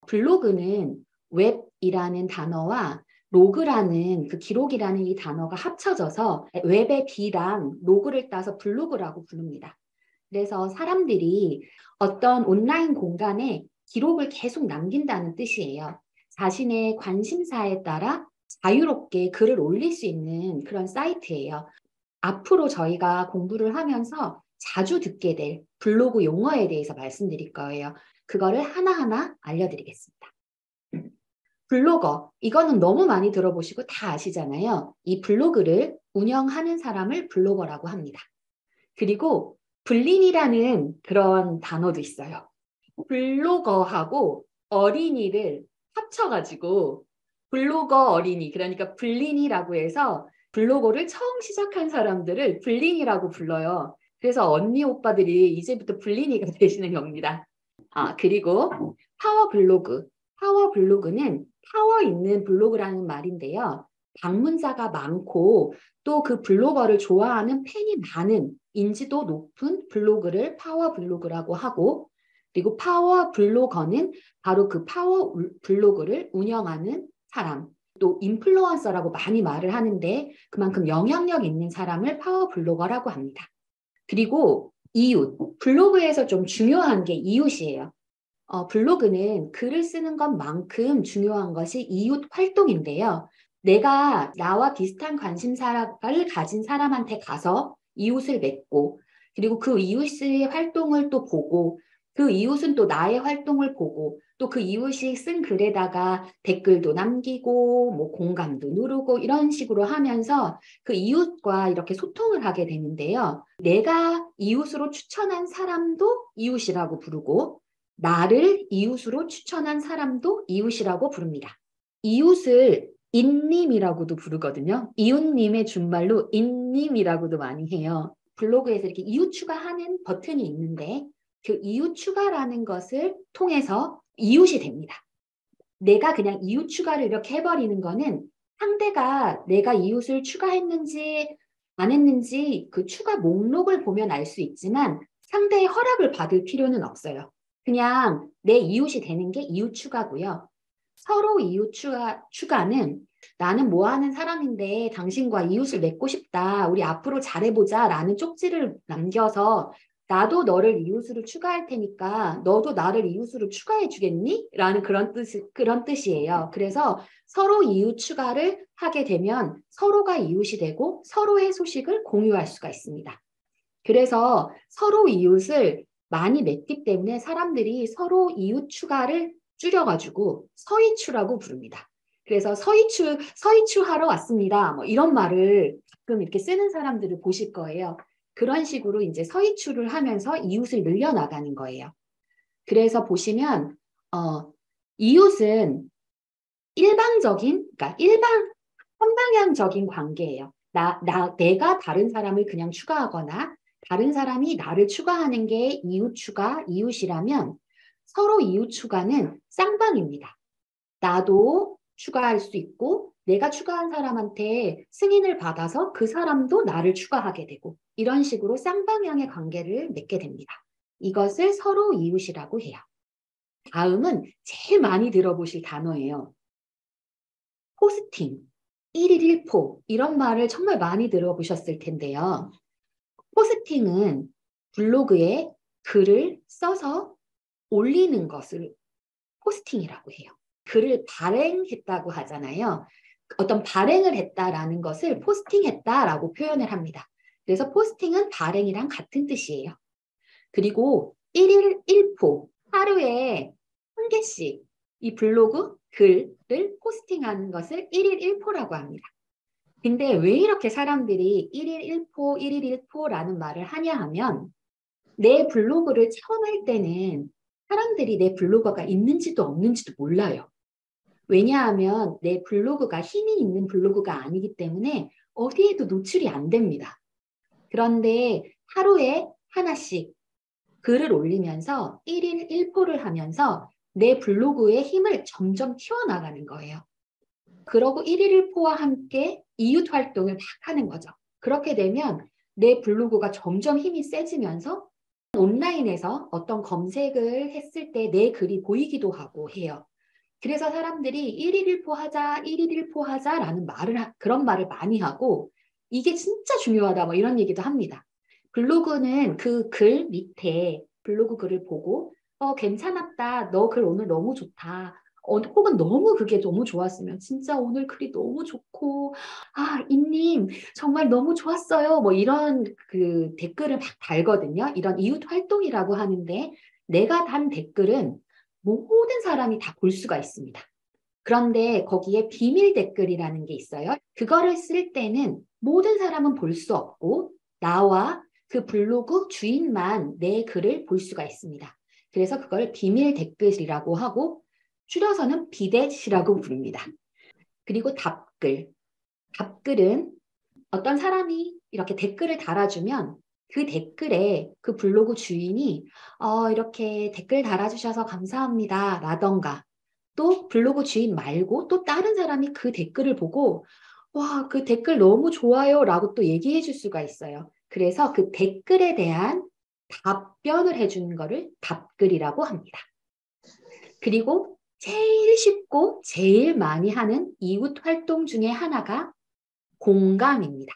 블로그는 웹이라는 단어와 로그라는 그 기록이라는 이 단어가 합쳐져서 웹의 B랑 로그를 따서 블로그라고 부릅니다. 그래서 사람들이 어떤 온라인 공간에 기록을 계속 남긴다는 뜻이에요. 자신의 관심사에 따라 자유롭게 글을 올릴 수 있는 그런 사이트예요. 앞으로 저희가 공부를 하면서 자주 듣게 될 블로그 용어에 대해서 말씀드릴 거예요. 그거를 하나하나 알려드리겠습니다. 블로거, 이거는 너무 많이 들어보시고 다 아시잖아요. 이 블로그를 운영하는 사람을 블로거라고 합니다. 그리고 블린이라는 그런 단어도 있어요. 블로거하고 어린이를 합쳐가지고 블로거 어린이, 그러니까 블린이라고 해서 블로거를 처음 시작한 사람들을 블린이라고 불러요. 그래서 언니 오빠들이 이제부터 블린이가 되시는 겁니다. 그리고 파워 블로그. 파워 블로그는 파워 있는 블로그라는 말인데요. 방문자가 많고 또 그 블로거를 좋아하는 팬이 많은 인지도 높은 블로그를 파워 블로그라고 하고, 그리고 파워 블로거는 바로 그 파워 블로그를 운영하는 사람, 또 인플루언서라고 많이 말을 하는데 그만큼 영향력 있는 사람을 파워 블로거라고 합니다. 그리고 이웃, 블로그에서 좀 중요한 게 이웃이에요. 블로그는 글을 쓰는 것만큼 중요한 것이 이웃 활동인데요. 내가 나와 비슷한 관심사를 가진 사람한테 가서 이웃을 맺고, 그리고 그 이웃의 활동을 또 보고, 그 이웃은 또 나의 활동을 보고, 또 그 이웃이 쓴 글에다가 댓글도 남기고, 뭐 공감도 누르고 이런 식으로 하면서 그 이웃과 이렇게 소통을 하게 되는데요. 내가 이웃으로 추천한 사람도 이웃이라고 부르고, 나를 이웃으로 추천한 사람도 이웃이라고 부릅니다. 이웃을 인님이라고도 부르거든요. 이웃님의 준말로 인님이라고도 많이 해요. 블로그에서 이렇게 이웃 추가하는 버튼이 있는데 그 이웃 추가라는 것을 통해서 이웃이 됩니다. 내가 그냥 이웃 추가를 이렇게 해버리는 거는 상대가 내가 이웃을 추가했는지 안 했는지 그 추가 목록을 보면 알 수 있지만 상대의 허락을 받을 필요는 없어요. 그냥 내 이웃이 되는 게 이웃 추가고요. 서로 이웃 추가는 나는 뭐 하는 사람인데 당신과 이웃을 맺고 싶다. 우리 앞으로 잘해보자 라는 쪽지를 남겨서 나도 너를 이웃으로 추가할 테니까 너도 나를 이웃으로 추가해 주겠니? 라는 그런 뜻이에요. 그래서 서로 이웃 추가를 하게 되면 서로가 이웃이 되고 서로의 소식을 공유할 수가 있습니다. 그래서 서로 이웃을 많이 맺기 때문에 사람들이 서로 이웃 추가를 줄여가지고 서이추라고 부릅니다. 그래서 서이추 하러 왔습니다. 뭐 이런 말을 가끔 이렇게 쓰는 사람들을 보실 거예요. 그런 식으로 이제 서이추를 하면서 이웃을 늘려나가는 거예요. 그래서 보시면 이웃은 그러니까 한방향적인 관계예요. 내가 다른 사람을 그냥 추가하거나 다른 사람이 나를 추가하는 게 이웃 추가, 이웃이라면 서로 이웃 추가는 쌍방입니다. 나도 추가할 수 있고 내가 추가한 사람한테 승인을 받아서 그 사람도 나를 추가하게 되고 이런 식으로 쌍방향의 관계를 맺게 됩니다. 이것을 서로 이웃이라고 해요. 다음은 제일 많이 들어보실 단어예요. 포스팅, 1일 1포 이런 말을 정말 많이 들어보셨을 텐데요. 포스팅은 블로그에 글을 써서 올리는 것을 포스팅이라고 해요. 글을 발행했다고 하잖아요. 어떤 발행을 했다라는 것을 포스팅했다라고 표현을 합니다. 그래서 포스팅은 발행이랑 같은 뜻이에요. 그리고 1일 1포, 하루에 한 개씩 이 블로그 글을 포스팅하는 것을 1일 1포라고 합니다. 근데 왜 이렇게 사람들이 1일 1포, 1일 1포라는 말을 하냐 하면 내 블로그를 처음 할 때는 사람들이 내 블로그가 있는지도 없는지도 몰라요. 왜냐하면 내 블로그가 힘이 있는 블로그가 아니기 때문에 어디에도 노출이 안 됩니다. 그런데 하루에 하나씩 글을 올리면서 1일 1포를 하면서 내 블로그의 힘을 점점 키워나가는 거예요. 그러고 1일 1포와 함께 이웃 활동을 막 하는 거죠. 그렇게 되면 내 블로그가 점점 힘이 세지면서 온라인에서 어떤 검색을 했을 때 내 글이 보이기도 하고 해요. 그래서 사람들이 일일일포하자, 일일일포하자라는 그런 말을 많이 하고 이게 진짜 중요하다 뭐 이런 얘기도 합니다. 블로그는 그 글 밑에 블로그 글을 보고 괜찮았다. 너 글 오늘 너무 좋다. 혹은 너무 그게 너무 좋았으면 진짜 오늘 글이 너무 좋고 이님 정말 너무 좋았어요. 뭐 이런 그 댓글을 막 달거든요. 이런 이웃 활동이라고 하는데 내가 단 댓글은 모든 사람이 다 볼 수가 있습니다. 그런데 거기에 비밀 댓글이라는 게 있어요. 그거를 쓸 때는 모든 사람은 볼 수 없고 나와 그 블로그 주인만 내 글을 볼 수가 있습니다. 그래서 그걸 비밀 댓글이라고 하고 줄여서는 비댓이라고 부릅니다. 그리고 답글. 답글은 어떤 사람이 이렇게 댓글을 달아주면 그 댓글에 그 블로그 주인이 이렇게 댓글 달아주셔서 감사합니다 라던가 또 블로그 주인 말고 또 다른 사람이 그 댓글을 보고 와, 그 댓글 너무 좋아요 라고 또 얘기해 줄 수가 있어요. 그래서 그 댓글에 대한 답변을 해주는 거를 답글이라고 합니다. 그리고 제일 쉽고 제일 많이 하는 이웃 활동 중에 하나가 공감입니다.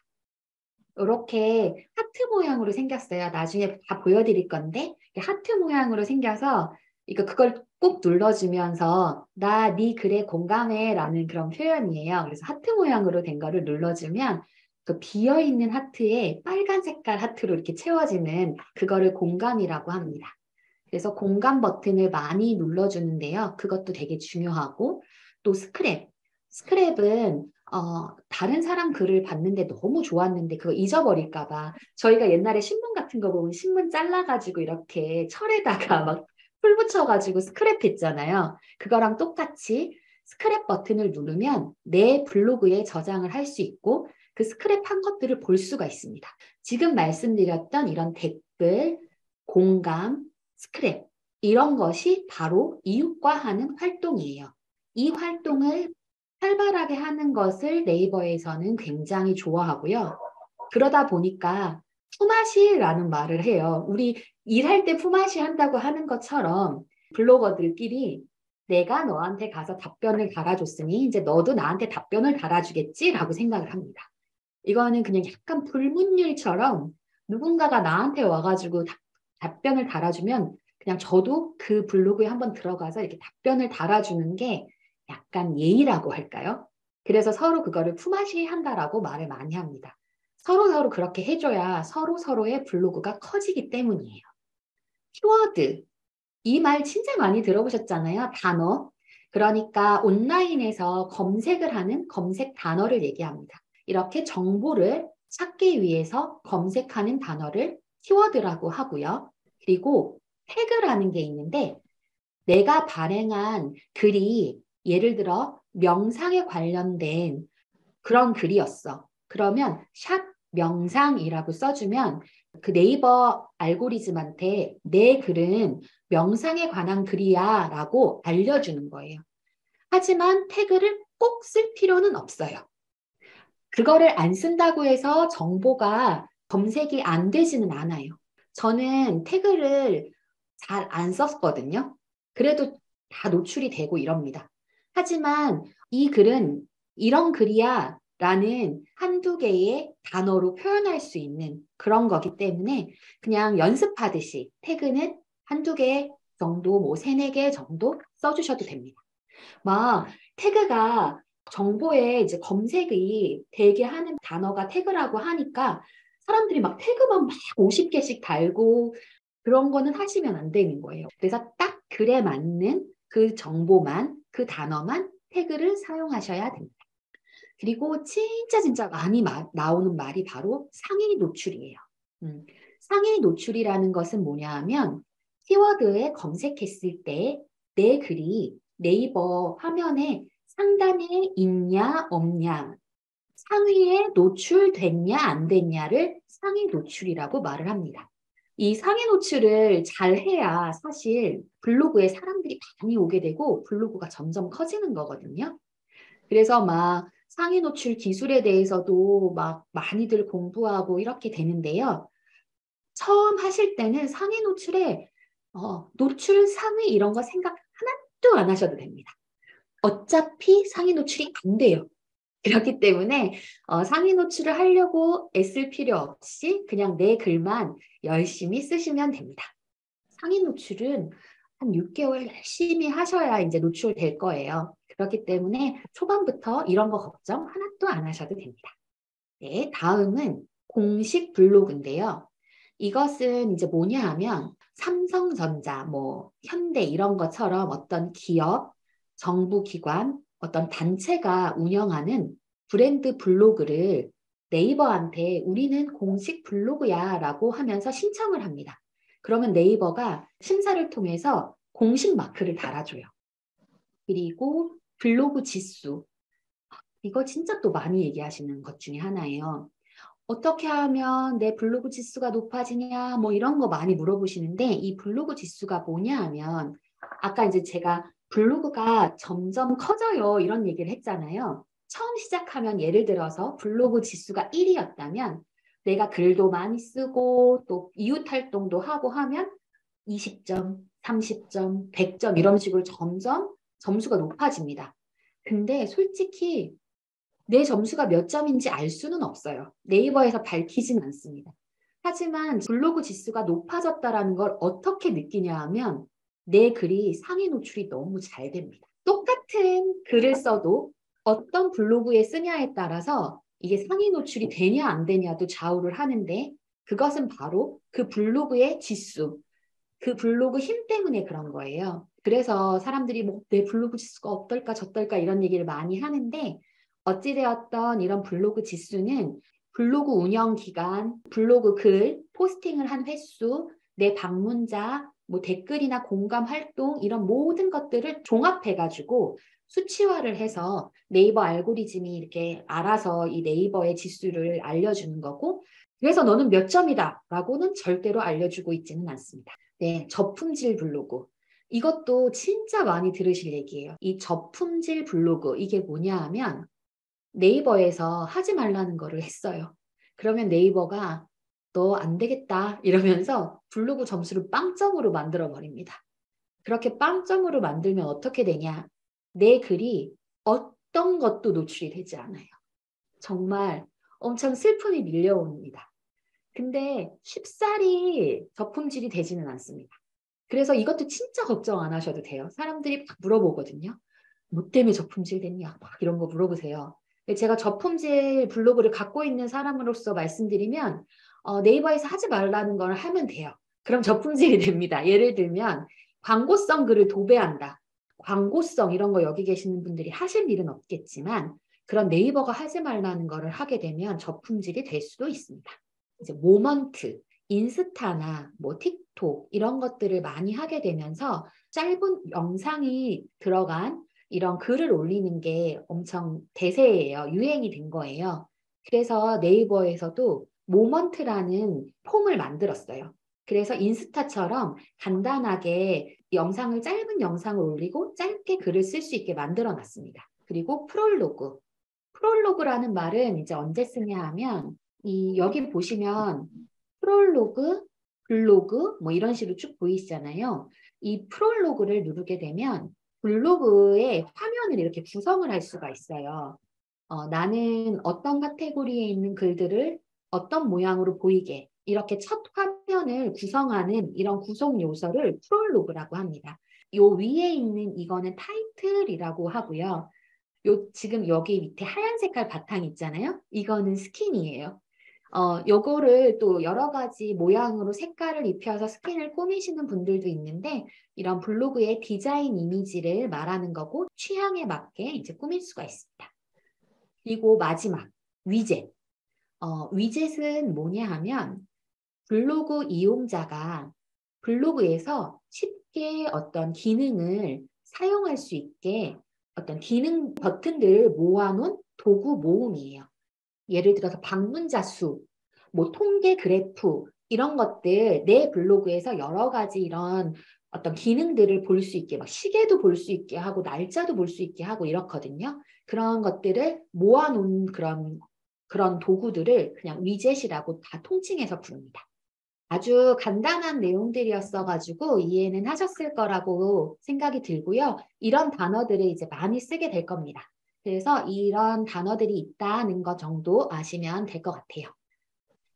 이렇게 하트 모양으로 생겼어요. 나중에 다 보여드릴 건데 하트 모양으로 생겨서 그걸 꼭 눌러주면서 나 네 글에 공감해 라는 그런 표현이에요. 그래서 하트 모양으로 된 거를 눌러주면 그 비어있는 하트에 빨간 색깔 하트로 이렇게 채워지는 그거를 공감이라고 합니다. 그래서 공감 버튼을 많이 눌러주는데요. 그것도 되게 중요하고 또 스크랩. 스크랩은 다른 사람 글을 봤는데 너무 좋았는데 그거 잊어버릴까 봐 저희가 옛날에 신문 같은 거 보면 신문 잘라가지고 이렇게 철에다가 막 풀 붙여가지고 스크랩 했잖아요. 그거랑 똑같이 스크랩 버튼을 누르면 내 블로그에 저장을 할 수 있고 그 스크랩 한 것들을 볼 수가 있습니다. 지금 말씀드렸던 이런 댓글, 공감, 스크랩 이런 것이 바로 이웃과 하는 활동이에요. 이 활동을 활발하게 하는 것을 네이버에서는 굉장히 좋아하고요. 그러다 보니까 품앗이라는 말을 해요. 우리 일할 때 품앗이 한다고 하는 것처럼 블로거들끼리 내가 너한테 가서 답변을 달아줬으니 이제 너도 나한테 답변을 달아주겠지라고 생각을 합니다. 이거는 그냥 약간 불문율처럼 누군가가 나한테 와가지고 답변을 달아주면 그냥 저도 그 블로그에 한번 들어가서 이렇게 답변을 달아주는 게 약간 예의라고 할까요? 그래서 서로 그거를 품앗이 한다라고 말을 많이 합니다. 서로 그렇게 해줘야 서로의 블로그가 커지기 때문이에요. 키워드. 이 말 진짜 많이 들어보셨잖아요. 단어. 그러니까 온라인에서 검색을 하는 검색 단어를 얘기합니다. 이렇게 정보를 찾기 위해서 검색하는 단어를 키워드라고 하고요. 그리고 태그라는 게 있는데 내가 발행한 글이 예를 들어 명상에 관련된 그런 글이었어. 그러면 샵 명상이라고 써주면 그 네이버 알고리즘한테 내 글은 명상에 관한 글이야 라고 알려주는 거예요. 하지만 태그를 꼭 쓸 필요는 없어요. 그거를 안 쓴다고 해서 정보가 검색이 안 되지는 않아요. 저는 태그를 잘 안 썼거든요. 그래도 다 노출이 되고 이럽니다. 하지만 이 글은 이런 글이야 라는 한두 개의 단어로 표현할 수 있는 그런 거기 때문에 그냥 연습하듯이 태그는 한두 개 정도, 뭐 세네 개 정도 써주셔도 됩니다. 막 태그가 정보에 이제 검색이 되게 하는 단어가 태그라고 하니까 사람들이 막 태그만 막 50개씩 달고 그런 거는 하시면 안 되는 거예요. 그래서 딱 글에 맞는 그 정보만, 그 단어만 태그를 사용하셔야 됩니다. 그리고 진짜 많이 나오는 말이 바로 상위 노출이에요. 상위 노출이라는 것은 뭐냐 하면 키워드에 검색했을 때 내 글이 네이버 화면에 상단에 있냐 없냐 상위에 노출됐냐 안 됐냐를 상위 노출이라고 말을 합니다. 이 상위 노출을 잘 해야 사실 블로그에 사람들이 많이 오게 되고 블로그가 점점 커지는 거거든요. 그래서 막 상위 노출 기술에 대해서도 막 많이들 공부하고 이렇게 되는데요. 처음 하실 때는 상위 노출에 노출 상위 이런 거 생각 하나도 안 하셔도 됩니다. 어차피 상위 노출이 안 돼요. 그렇기 때문에 상위 노출을 하려고 애쓸 필요 없이 그냥 내 글만 열심히 쓰시면 됩니다. 상위 노출은 한 6개월 열심히 하셔야 이제 노출될 거예요. 그렇기 때문에 초반부터 이런 거 걱정 하나도 안 하셔도 됩니다. 네, 다음은 공식 블로그인데요. 이것은 이제 뭐냐 하면 삼성전자, 뭐 현대 이런 것처럼 어떤 기업, 정부 기관, 어떤 단체가 운영하는 브랜드 블로그를 네이버한테 우리는 공식 블로그야 라고 하면서 신청을 합니다. 그러면 네이버가 심사를 통해서 공식 마크를 달아줘요. 그리고 블로그 지수. 이거 진짜 또 많이 얘기하시는 것 중에 하나예요. 어떻게 하면 내 블로그 지수가 높아지냐, 뭐 이런 거 많이 물어보시는데, 이 블로그 지수가 뭐냐 하면, 아까 이제 제가 블로그가 점점 커져요, 이런 얘기를 했잖아요. 처음 시작하면 예를 들어서 블로그 지수가 1이었다면, 내가 글도 많이 쓰고, 또 이웃 활동도 하고 하면 20점, 30점, 100점 이런 식으로 점점 점수가 높아집니다. 근데 솔직히 내 점수가 몇 점인지 알 수는 없어요. 네이버에서 밝히진 않습니다. 하지만 블로그 지수가 높아졌다는 걸 어떻게 느끼냐 하면 내 글이 상위 노출이 너무 잘 됩니다. 똑같은 글을 써도 어떤 블로그에 쓰냐에 따라서 이게 상위 노출이 되냐 안 되냐도 좌우를 하는데 그것은 바로 그 블로그의 지수, 그 블로그 힘 때문에 그런 거예요. 그래서 사람들이 뭐 내 블로그 지수가 어떨까 저떨까 이런 얘기를 많이 하는데 어찌되었던 이런 블로그 지수는 블로그 운영 기간, 블로그 글, 포스팅을 한 횟수, 내 방문자, 뭐 댓글이나 공감 활동 이런 모든 것들을 종합해가지고 수치화를 해서 네이버 알고리즘이 이렇게 알아서 이 네이버의 지수를 알려주는 거고 그래서 너는 몇 점이다 라고는 절대로 알려주고 있지는 않습니다. 네, 저품질 블로그. 이것도 진짜 많이 들으실 얘기예요. 이 저품질 블로그, 이게 뭐냐 하면 네이버에서 하지 말라는 거를 했어요. 그러면 네이버가 너 안 되겠다 이러면서 블로그 점수를 빵점으로 만들어 버립니다. 그렇게 빵점으로 만들면 어떻게 되냐? 내 글이 어떤 것도 노출이 되지 않아요. 정말 엄청 슬픔이 밀려옵니다. 근데 쉽사리 저품질이 되지는 않습니다. 그래서 이것도 진짜 걱정 안 하셔도 돼요. 사람들이 막 물어보거든요. 뭐 때문에 저품질 됐냐? 막 이런 거 물어보세요. 제가 저품질 블로그를 갖고 있는 사람으로서 말씀드리면 네이버에서 하지 말라는 걸 하면 돼요. 그럼 저품질이 됩니다. 예를 들면 광고성 글을 도배한다. 광고성 이런 거 여기 계시는 분들이 하실 일은 없겠지만 그런 네이버가 하지 말라는 거를 하게 되면 저품질이 될 수도 있습니다. 이제 모먼트, 인스타나 뭐 틱톡 이런 것들을 많이 하게 되면서 짧은 영상이 들어간 이런 글을 올리는 게 엄청 대세예요. 유행이 된 거예요. 그래서 네이버에서도 모먼트라는 폼을 만들었어요. 그래서 인스타처럼 간단하게 영상을 짧은 영상을 올리고 짧게 글을 쓸 수 있게 만들어 놨습니다. 그리고 프롤로그. 프롤로그라는 말은 이제 언제 쓰냐 하면 여기 보시면 프롤로그, 블로그 뭐 이런 식으로 쭉 보이시잖아요. 이 프롤로그를 누르게 되면 블로그의 화면을 이렇게 구성을 할 수가 있어요. 나는 어떤 카테고리에 있는 글들을 어떤 모양으로 보이게 이렇게 첫 화면을 구성하는 이런 구성 요소를 프롤로그라고 합니다. 요 위에 있는 이거는 타이틀이라고 하고요. 지금 여기 밑에 하얀 색깔 바탕 있잖아요. 이거는 스킨이에요. 요거를 또 여러 가지 모양으로 색깔을 입혀서 스킨을 꾸미시는 분들도 있는데 이런 블로그의 디자인 이미지를 말하는 거고 취향에 맞게 이제 꾸밀 수가 있습니다. 그리고 마지막 위젯. 위젯은 뭐냐 하면 블로그 이용자가 블로그에서 쉽게 어떤 기능을 사용할 수 있게 어떤 기능 버튼들을 모아놓은 도구 모음이에요. 예를 들어서 방문자 수, 뭐 통계 그래프 이런 것들 내 블로그에서 여러 가지 이런 어떤 기능들을 볼 수 있게 막 시계도 볼 수 있게 하고 날짜도 볼 수 있게 하고 이렇거든요. 그런 것들을 모아놓은 그런 도구들을 그냥 위젯이라고 다 통칭해서 부릅니다. 아주 간단한 내용들이었어가지고 이해는 하셨을 거라고 생각이 들고요. 이런 단어들을 이제 많이 쓰게 될 겁니다. 그래서 이런 단어들이 있다는 것 정도 아시면 될 것 같아요.